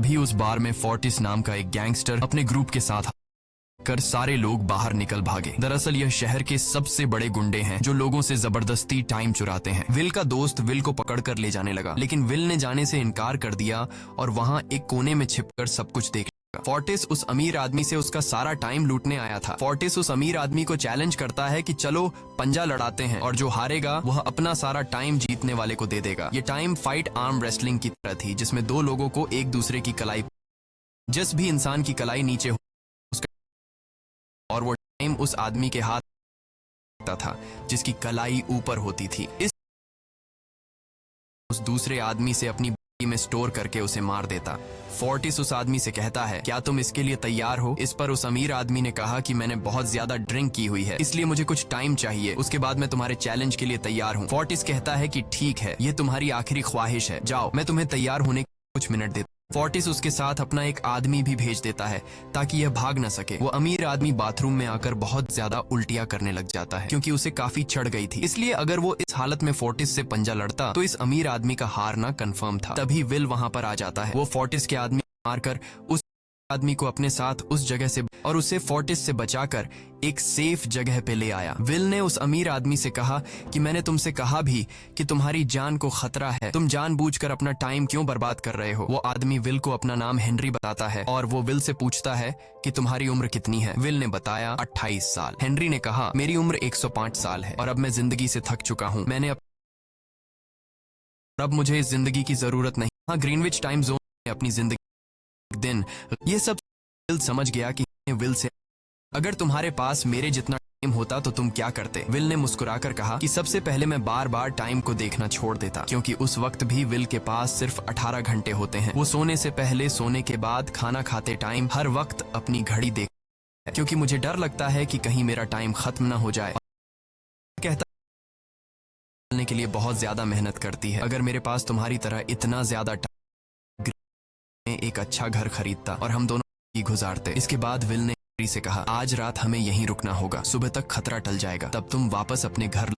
तभी उस बार में फोर्टिस नाम का एक गैंगस्टर अपने ग्रुप के साथ कर सारे लोग बाहर निकल भागे। दरअसल यह शहर के सबसे बड़े गुंडे हैं जो लोगों से जबरदस्ती टाइम चुराते हैं। विल का दोस्त विल को पकड़कर ले जाने लगा, लेकिन विल ने जाने से इनकार कर दिया और वहां एक कोने में छिपकर सब कुछ देख लगा। फोर्टिस उस अमीर आदमी से उसका सारा टाइम लूटने आया था। फोर्टिस उस अमीर आदमी को चैलेंज करता है कि चलो पंजा लड़ाते हैं और जो हारेगा वह अपना सारा टाइम जीतने वाले को दे देगा। ये टाइम फाइट आर्म रेसलिंग की तरह थी, जिसमें दो लोगों को एक दूसरे की कलाई, जिस भी इंसान की कलाई नीचे हो और वो टाइम उस आदमी के हाथ था जिसकी कलाई ऊपर होती थी। इस उस दूसरे आदमी से अपनी बॉडी में स्टोर करके उसे मार देता। फोर्टिस उस आदमी से कहता है, क्या तुम इसके लिए तैयार हो? इस पर उस अमीर आदमी ने कहा कि मैंने बहुत ज्यादा ड्रिंक की हुई है, इसलिए मुझे कुछ टाइम चाहिए, उसके बाद मैं तुम्हारे चैलेंज के लिए तैयार हूँ। फोर्टिस कहता है कि ठीक है, ये तुम्हारी आखिरी ख्वाहिश है, जाओ, मैं तुम्हें तैयार होने के कुछ मिनट देता। फोर्टिस उसके साथ अपना एक आदमी भी भेज देता है ताकि यह भाग न सके। वो अमीर आदमी बाथरूम में आकर बहुत ज्यादा उल्टियां करने लग जाता है क्योंकि उसे काफी चढ़ गई थी। इसलिए अगर वो इस हालत में फोर्टिस से पंजा लड़ता तो इस अमीर आदमी का हारना कंफर्म था। तभी विल वहां पर आ जाता है। वो फोर्टिस के आदमी मारकर उस आदमी को अपने साथ उस जगह से और उसे फोर्टिस से बचाकर एक सेफ जगह पे ले आया। विल ने उस अमीर आदमी से कहा कि मैंने तुमसे कहा भी कि तुम्हारी जान को खतरा है, तुम जानबूझकर अपना टाइम क्यों बर्बाद कर रहे हो? वो आदमी विल को अपना नाम हेनरी बताता है और वो विल से पूछता है कि तुम्हारी उम्र कितनी है? विल ने बताया 28 साल। हेनरी ने कहा मेरी उम्र 105 साल है और अब मैं जिंदगी से थक चुका हूँ, अब मुझे इस जिंदगी की जरूरत नहीं। हाँ, ग्रीनविच टाइम जोन में अपनी जिंदगी दिन ये सब विल समझ गया कि विल से अगर तुम्हारे पास मेरे जितना टाइम होता तो तुम क्या करते? विल ने मुस्कुराकर कहा कि सबसे पहले मैं बार बार टाइम को देखना छोड़ देता, क्योंकि उस वक्त भी विल के पास सिर्फ 18 घंटे होते हैं। वो सोने से पहले, सोने के बाद, खाना खाते टाइम हर वक्त अपनी घड़ी देख, क्योंकि मुझे डर लगता है कि कहीं मेरा टाइम खत्म ना हो जाए। कहता के लिए बहुत ज्यादा मेहनत करती है। अगर मेरे पास तुम्हारी तरह इतना ज्यादा टाइम, एक अच्छा घर खरीदता और हम दोनों ही गुजारते। इसके बाद विल ने हेनरी से कहा आज रात हमें यहीं रुकना होगा, सुबह तक खतरा टल जाएगा, तब तुम वापस अपने घर।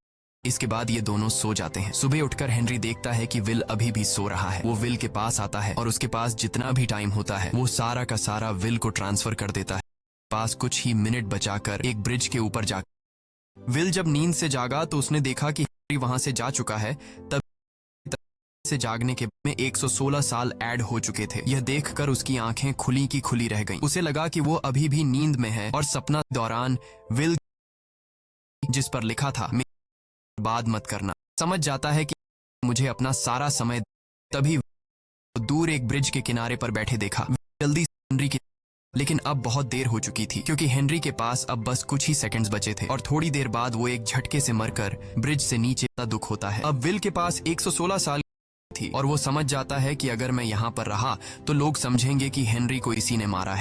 इसके बाद ये दोनों सो जाते हैं। सुबह उठकर हेनरी देखता है कि विल अभी भी सो रहा है। वो विल के पास आता है और उसके पास जितना भी टाइम होता है वो सारा का सारा विल को ट्रांसफर कर देता है। पास कुछ ही मिनट बचाकर एक ब्रिज के ऊपर जाकर विल जब नींद से जागा तो उसने देखा कि हेनरी वहां से जा चुका है। तब से जागने के में 116 साल ऐड हो चुके थे। यह देखकर उसकी आंखें खुली की खुली रह गईं। उसे लगा कि वो अभी भी नींद में है और सपना दौरान विल जिस पर लिखा था बात मत करना, समझ जाता है कि मुझे अपना सारा समय। तभी दूर एक ब्रिज के किनारे पर बैठे देखा जल्दी से हेनरी की, लेकिन अब बहुत देर हो चुकी थी क्योंकि हेनरी के पास अब बस कुछ ही सेकंड्स बचे थे और थोड़ी देर बाद वो एक झटके से मरकर ब्रिज से नीचे दुख होता है। अब विल के पास 116 साल थी और वो समझ जाता है कि अगर मैं यहाँ पर रहा तो लोग समझेंगे कि हेनरी को इसी ने मारा है।